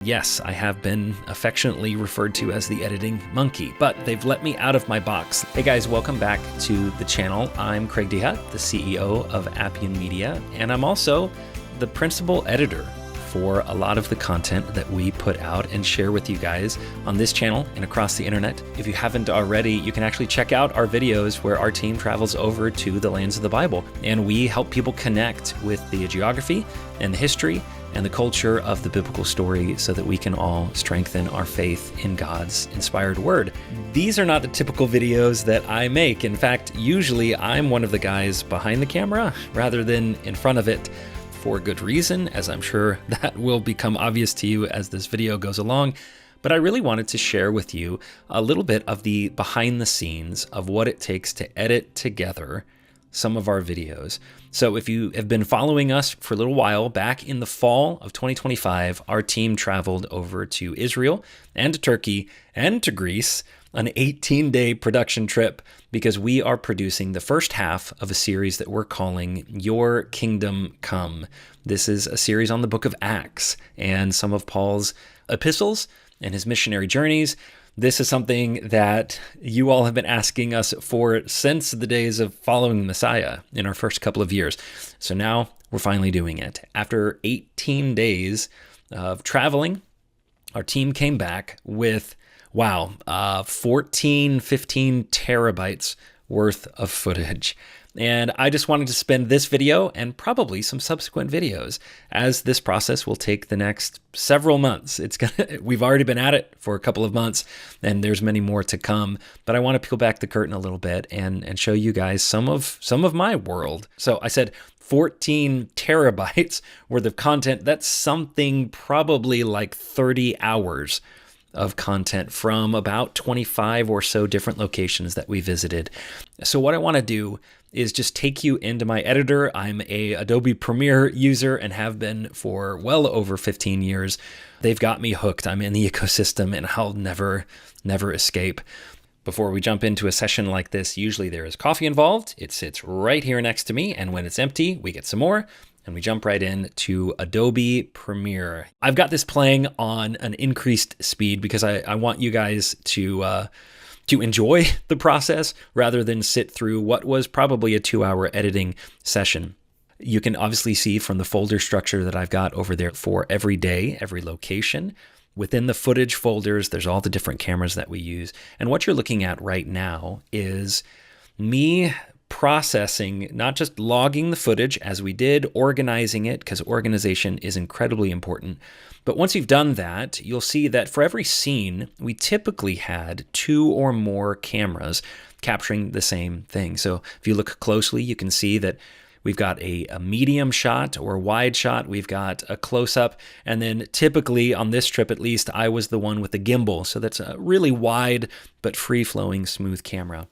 Yes, I have been affectionately referred to as the editing monkey, but they've let me out of my box. Hey guys, welcome back to the channel. I'm Craig Dehut, the CEO of Appian Media, and I'm also the principal editor for a lot of the content that we put out and share with you guys on this channel and across the internet. If you haven't already, you can actually check out our videos where our team travels over to the lands of the Bible, and we help people connect with the geography and the history and the culture of the biblical story so that we can all strengthen our faith in God's inspired word. These are not the typical videos that I make. In fact, usually I'm one of the guys behind the camera rather than in front of it, for good reason, as I'm sure that will become obvious to you as this video goes along. But I really wanted to share with you a little bit of the behind the scenes of what it takes to edit together some of our videos. So if you have been following us for a little while, back in the fall of 2025, our team traveled over to Israel and to Turkey and to Greece, an 18-day production trip, because we are producing the first half of a series that we're calling Your Kingdom Come. This is a series on the book of Acts and some of Paul's epistles and his missionary journeys. This is something that you all have been asking us for since the days of following the Messiah in our first couple of years. So now we're finally doing it. After 18 days of traveling, our team came back with, 15 terabytes worth of footage. And I just wanted to spend this video and probably some subsequent videos, as this process will take the next several months. We've already been at it for a couple of months, and there's many more to come. But I want to peel back the curtain a little bit and show you guys some of my world. So I said 14 terabytes worth of content. That's something probably like 30 hours of content from about 25 or so different locations that we visited. So what I want to do is just take you into my editor. I'm a Adobe Premiere user and have been for well over 15 years. They've got me hooked. I'm in the ecosystem and I'll never escape. Before we jump into a session like this, usually there is coffee involved. It sits right here next to me, and when it's empty, we get some more. And we jump right in to Adobe Premiere. I've got this playing on an increased speed because I want you guys to enjoy the process rather than sit through what was probably a 2-hour editing session. You can obviously see from the folder structure that I've got over there for every day, every location. Within the footage folders, there's all the different cameras that we use. And what you're looking at right now is me processing, not just logging the footage as we did, organizing it, because organization is incredibly important. But once you've done that, you'll see that for every scene, we typically had 2 or more cameras capturing the same thing. So if you look closely, you can see that we've got a medium shot or wide shot, we've got a close-up, and then typically on this trip at least, I was the one with the gimbal. So that's a really wide but free-flowing smooth camera.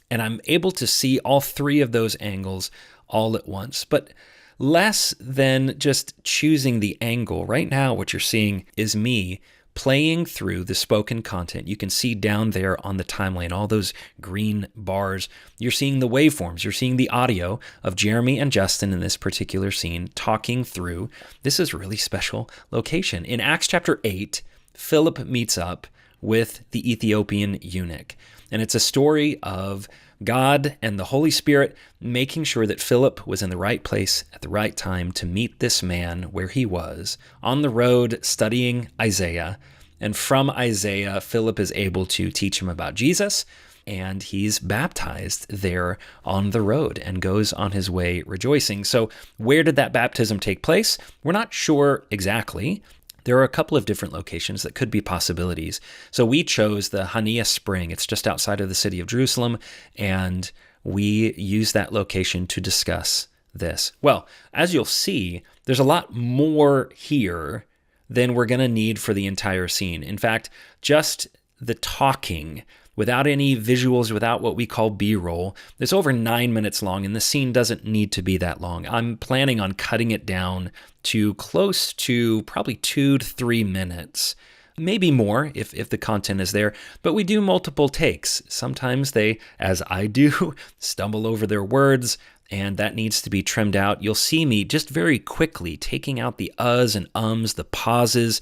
And I'm able to see all 3 of those angles all at once. But less than just choosing the angle. Right now, what you're seeing is me playing through the spoken content. You can see down there on the timeline, all those green bars. You're seeing the waveforms. You're seeing the audio of Jeremy and Justin in this particular scene talking through. This is a really special location. In Acts chapter 8, Phillip meets up with the Ethiopian eunuch. And it's a story of God and the Holy Spirit making sure that Phillip was in the right place at the right time to meet this man where he was, on the road studying Isaiah. And from Isaiah, Phillip is able to teach him about Jesus, and he's baptized there on the road and goes on his way rejoicing. So where did that baptism take place? We're not sure exactly. There are a couple of different locations that could be possibilities. So we chose the Hania Spring. It's just outside of the city of Jerusalem, and we use that location to discuss this. Well, as you'll see, there's a lot more here than we're going to need for the entire scene. In fact, just the talking, without any visuals, without what we call B-roll, it's over 9 minutes long, and the scene doesn't need to be that long. I'm planning on cutting it down to close to probably 2 to 3 minutes, maybe more if the content is there, but we do multiple takes. Sometimes they, as I do, stumble over their words, and that needs to be trimmed out. You'll see me just very quickly taking out the uhs and ums, the pauses,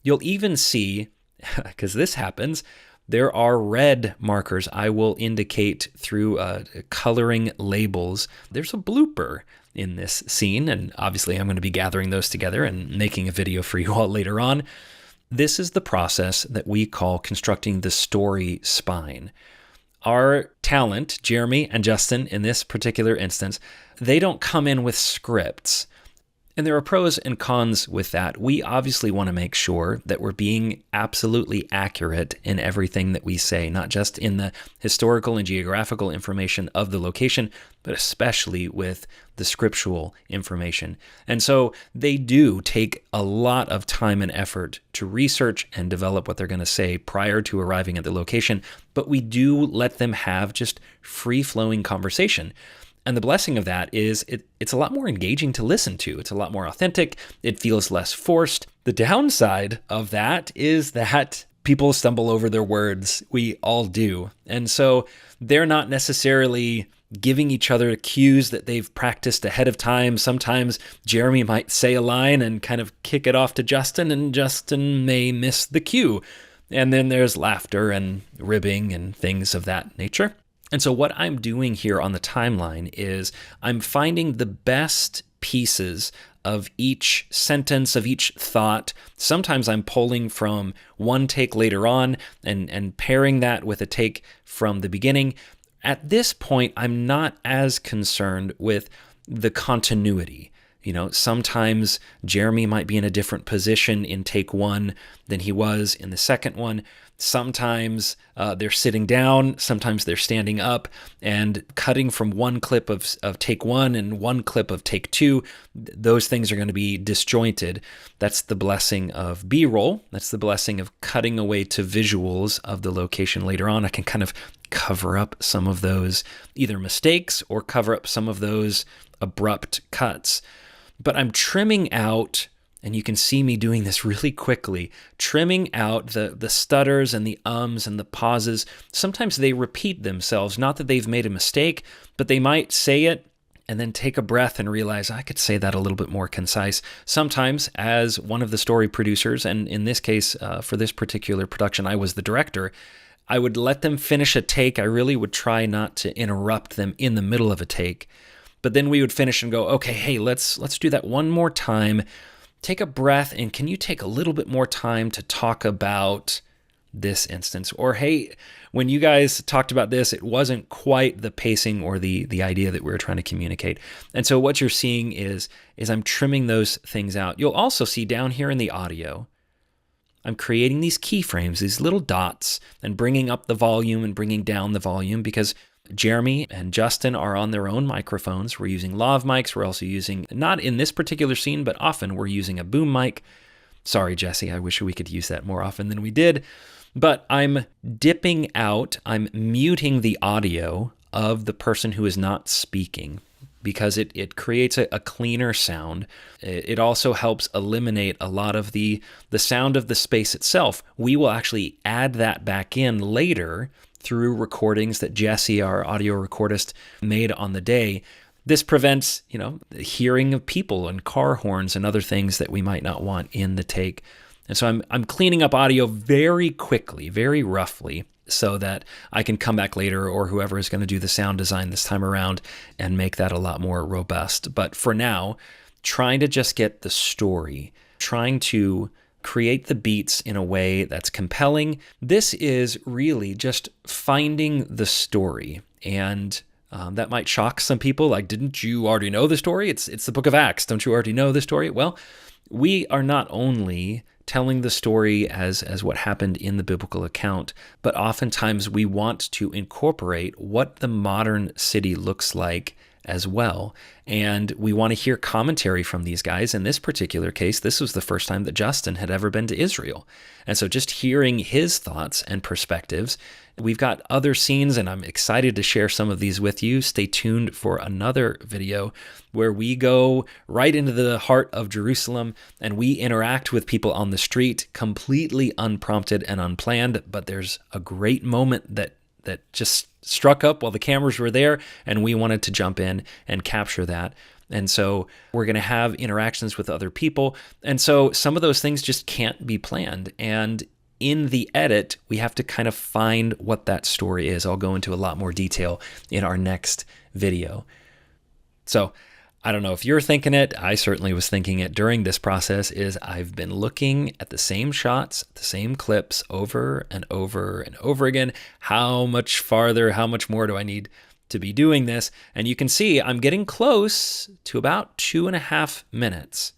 You'll even see, because this happens, there are red markers I will indicate through coloring labels. There's a blooper in this scene, and obviously I'm going to be gathering those together and making a video for you all later on. This is the process that we call constructing the story spine. Our talent, Jeremy and Justin, in this particular instance, they don't come in with scripts. And there are pros and cons with that. We obviously want to make sure that we're being absolutely accurate in everything that we say, not just in the historical and geographical information of the location, but especially with the scriptural information. And so they do take a lot of time and effort to research and develop what they're going to say prior to arriving at the location, but we do let them have just free-flowing conversation. And the blessing of that is it's a lot more engaging to listen to. It's a lot more authentic. It feels less forced. The downside of that is that people stumble over their words. We all do. And so they're not necessarily giving each other cues that they've practiced ahead of time. Sometimes Jeremy might say a line and kind of kick it off to Justin, and Justin may miss the cue. And then there's laughter and ribbing and things of that nature. And so what I'm doing here on the timeline is I'm finding the best pieces of each sentence, of each thought. Sometimes I'm pulling from one take later on and pairing that with a take from the beginning. At this point, I'm not as concerned with the continuity. You know, sometimes Jeremy might be in a different position in take one than he was in the second one. Sometimes they're sitting down, sometimes they're standing up, and cutting from one clip of take one and one clip of take two, those things are going to be disjointed. That's the blessing of B-roll. That's the blessing of cutting away to visuals of the location later on. I can kind of cover up some of those either mistakes or cover up some of those abrupt cuts. But I'm trimming out, and you can see me doing this really quickly, trimming out the stutters and the ums and the pauses. Sometimes they repeat themselves, not that they've made a mistake, but they might say it and then take a breath and realize, I could say that a little bit more concise. Sometimes, as one of the story producers, and in this case, for this particular production, I was the director, I would let them finish a take. I really would try not to interrupt them in the middle of a take. But then we would finish and go, okay, hey, let's do that one more time. Take a breath, and can you take a little bit more time to talk about this instance? Or, hey, when you guys talked about this, it wasn't quite the pacing or the idea that we were trying to communicate. And so what you're seeing is I'm trimming those things out. You'll also see down here in the audio, I'm creating these keyframes, these little dots, and bringing up the volume and bringing down the volume, because Jeremy and Justin are on their own microphones. We're using lav mics. We're also using, not in this particular scene, but often we're using a boom mic. Sorry, Jesse, I wish we could use that more often than we did. But I'm dipping out, I'm muting the audio of the person who is not speaking, because it creates a cleaner sound. It also helps eliminate a lot of the sound of the space itself. We will actually add that back in later through recordings that Jesse, our audio recordist, made on the day. This prevents, the hearing of people and car horns and other things that we might not want in the take. And so I'm cleaning up audio very quickly, very roughly, so that I can come back later, or whoever is going to do the sound design this time around, and make that a lot more robust. But for now, trying to just get the story, trying to create the beats in a way that's compelling. This is really just finding the story. And that might shock some people. Like, didn't you already know the story? It's the book of Acts. Don't you already know the story? Well, we are not only telling the story as what happened in the biblical account, but oftentimes we want to incorporate what the modern city looks like as well. And we want to hear commentary from these guys. In this particular case, this was the first time that Justin had ever been to Israel. And so just hearing his thoughts and perspectives. We've got other scenes, and I'm excited to share some of these with you. Stay tuned for another video where we go right into the heart of Jerusalem and we interact with people on the street, completely unprompted and unplanned. But there's a great moment that just struck up while the cameras were there, and we wanted to jump in and capture that. And so we're going to have interactions with other people. And so some of those things just can't be planned. And in the edit, we have to kind of find what that story is. I'll go into a lot more detail in our next video. So I don't know if you're thinking it. I certainly was thinking it during this process. I've been looking at the same shots, the same clips over and over and over again. How much farther, how much more do I need to be doing this? And you can see I'm getting close to about 2.5 minutes.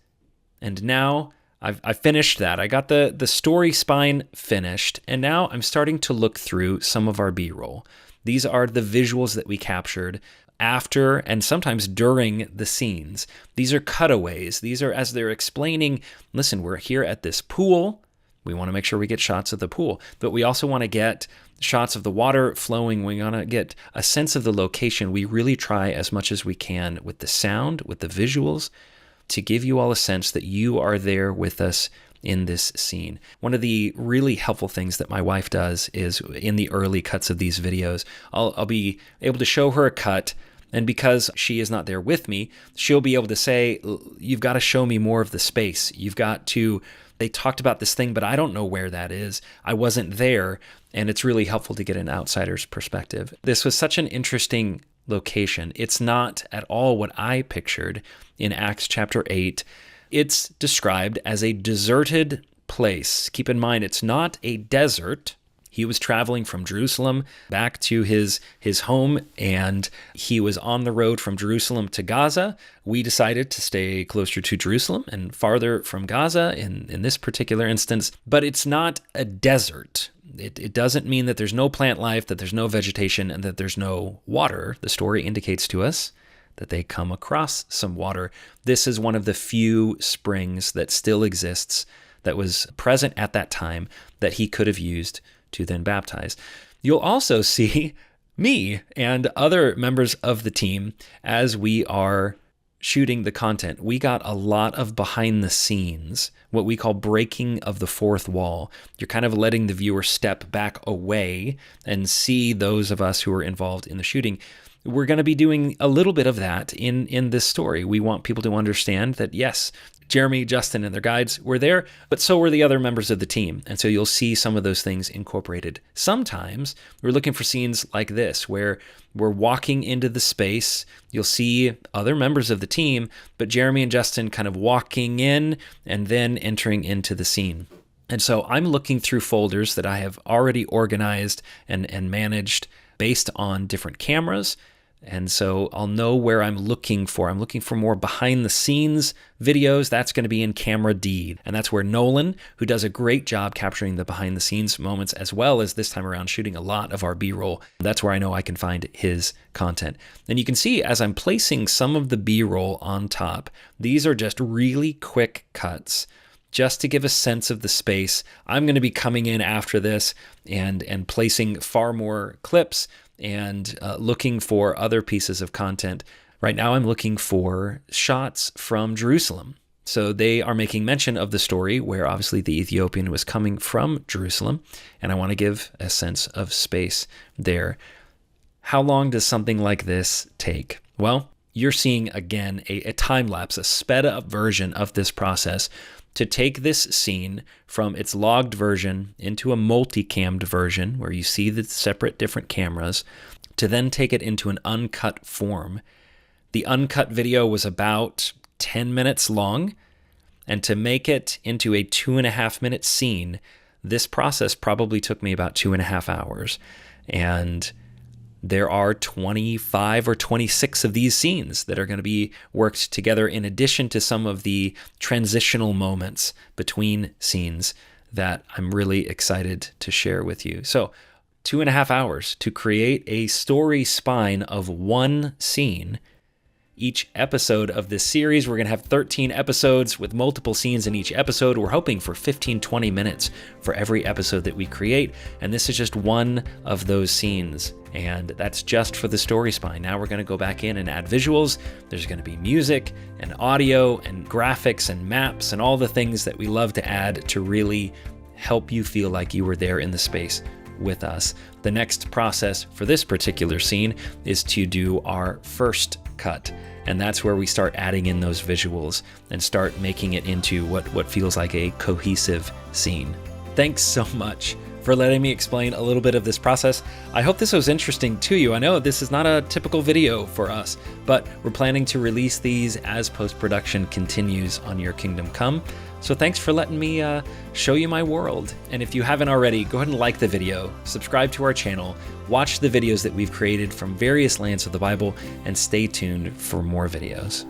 And now I've finished that. I got the story spine finished, and now I'm starting to look through some of our B-roll. These are the visuals that we captured after and sometimes during the scenes. These are cutaways. These are as they're explaining, listen, we're here at this pool. We want to make sure we get shots of the pool, but we also want to get shots of the water flowing. We want to get a sense of the location. We really try as much as we can with the sound, with the visuals, to give you all a sense that you are there with us in this scene. One of the really helpful things that my wife does is in the early cuts of these videos, I'll be able to show her a cut, and because she is not there with me, she'll be able to say, you've got to show me more of the space. They talked about this thing, but I don't know where that is. I wasn't there, and it's really helpful to get an outsider's perspective. This was such an interesting location. It's not at all what I pictured in Acts chapter 8. It's described as a deserted place. Keep in mind, it's not a desert. He was traveling from Jerusalem back to his home, and he was on the road from Jerusalem to Gaza. We decided to stay closer to Jerusalem and farther from Gaza in this particular instance, but it's not a desert. It doesn't mean that there's no plant life, that there's no vegetation, and that there's no water. The story indicates to us that they come across some water. This is one of the few springs that still exists, that was present at that time, that he could have used to then baptize. You'll also see me and other members of the team as we are shooting the content. We got a lot of behind the scenes, what we call breaking of the fourth wall. You're kind of letting the viewer step back away and see those of us who are involved in the shooting. We're going to be doing a little bit of that in this story. We want people to understand that, yes, Jeremy, Justin, and their guides were there, but so were the other members of the team. And so you'll see some of those things incorporated. Sometimes we're looking for scenes like this, where we're walking into the space. You'll see other members of the team, but Jeremy and Justin kind of walking in and then entering into the scene. And so I'm looking through folders that I have already organized and managed based on different cameras. And so I'll know where I'm looking for. I'm looking for more behind the scenes videos. That's going to be in camera D. And that's where Nolan, who does a great job capturing the behind the scenes moments, as well as this time around shooting a lot of our B-roll, that's where I know I can find his content. And you can see as I'm placing some of the B-roll on top, these are just really quick cuts just to give a sense of the space. I'm going to be coming in after this and placing far more clips and looking for other pieces of content. Right now I'm looking for shots from Jerusalem. So they are making mention of the story where obviously the Ethiopian was coming from Jerusalem, and I want to give a sense of space there. How long does something like this take? Well, you're seeing again a time lapse, a sped up version of this process to take this scene from its logged version into a multicammed version where you see the separate different cameras, to then take it into an uncut form. The uncut video was about 10 minutes long, and to make it into a 2.5 minute scene, this process probably took me about 2.5 hours. And there are 25 or 26 of these scenes that are going to be worked together in addition to some of the transitional moments between scenes that I'm really excited to share with you. So 2.5 hours to create a story spine of one scene. Each episode of this series, we're going to have 13 episodes with multiple scenes in each episode. We're hoping for 15-20 minutes for every episode that we create, and this is just one of those scenes, and that's just for the story spine. Now we're going to go back in and add visuals. There's going to be music and audio and graphics and maps and all the things that we love to add to really help you feel like you were there in the space with us. The next process for this particular scene is to do our first cut. And that's where we start adding in those visuals and start making it into what feels like a cohesive scene. Thanks so much for letting me explain a little bit of this process. I hope this was interesting to you. I know this is not a typical video for us, but we're planning to release these as post-production continues on Your Kingdom Come. So thanks for letting me show you my world. And if you haven't already, go ahead and like the video, subscribe to our channel, watch the videos that we've created from various lands of the Bible, and stay tuned for more videos.